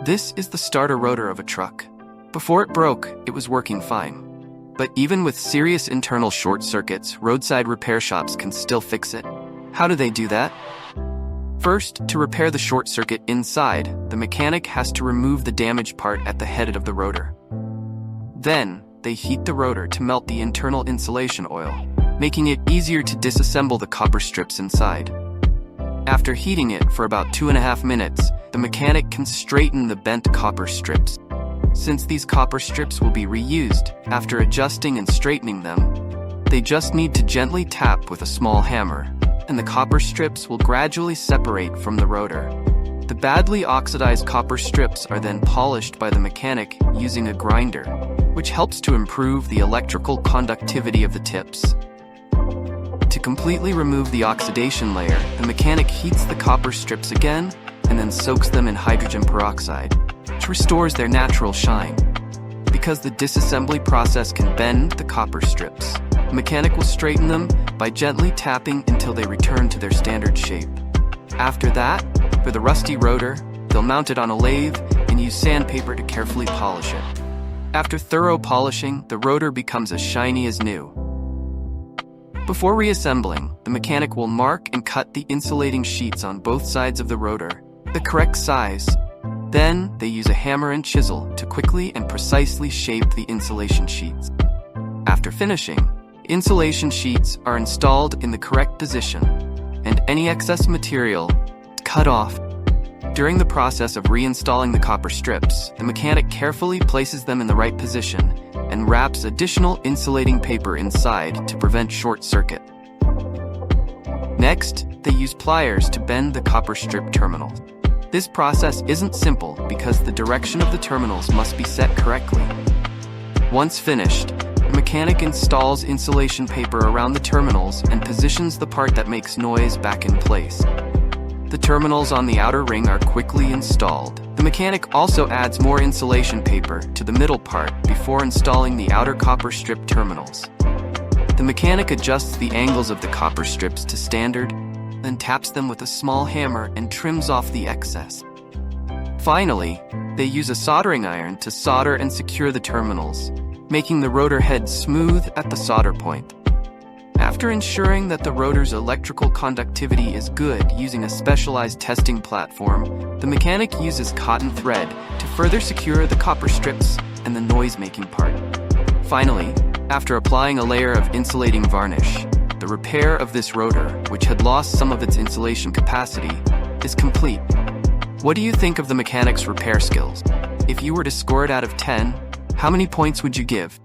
This is the starter rotor of a truck. Before it broke, it was working fine. But even with serious internal short circuits, roadside repair shops can still fix it. How do they do that? First, to repair the short circuit inside, the mechanic has to remove the damaged part at the head of the rotor. Then, they heat the rotor to melt the internal insulation oil, making it easier to disassemble the copper strips inside. After heating it for about 2.5 minutes, the mechanic can straighten the bent copper strips. Since these copper strips will be reused, after adjusting and straightening them, they just need to gently tap with a small hammer, and the copper strips will gradually separate from the rotor. The badly oxidized copper strips are then polished by the mechanic using a grinder, which helps to improve the electrical conductivity of the tips. To completely remove the oxidation layer, the mechanic heats the copper strips again and then soaks them in hydrogen peroxide, which restores their natural shine. Because the disassembly process can bend the copper strips, the mechanic will straighten them by gently tapping until they return to their standard shape. After that, for the rusty rotor, they'll mount it on a lathe and use sandpaper to carefully polish it. After thorough polishing, the rotor becomes as shiny as new. Before reassembling, the mechanic will mark and cut the insulating sheets on both sides of the rotor, the correct size. Then, they use a hammer and chisel to quickly and precisely shape the insulation sheets. After finishing, insulation sheets are installed in the correct position, and any excess material is cut off. During the process of reinstalling the copper strips, the mechanic carefully places them in the right position and wraps additional insulating paper inside to prevent short circuit. Next, they use pliers to bend the copper strip terminals. This process isn't simple because the direction of the terminals must be set correctly. Once finished, the mechanic installs insulation paper around the terminals and positions the part that makes noise back in place. The terminals on the outer ring are quickly installed. The mechanic also adds more insulation paper to the middle part before installing the outer copper strip terminals. The mechanic adjusts the angles of the copper strips to standard, then taps them with a small hammer and trims off the excess. Finally, they use a soldering iron to solder and secure the terminals, making the rotor head smooth at the solder point. After ensuring that the rotor's electrical conductivity is good using a specialized testing platform, the mechanic uses cotton thread to further secure the copper strips and the noise-making part. Finally, after applying a layer of insulating varnish, the repair of this rotor, which had lost some of its insulation capacity, is complete. What do you think of the mechanic's repair skills? If you were to score it out of 10, how many points would you give?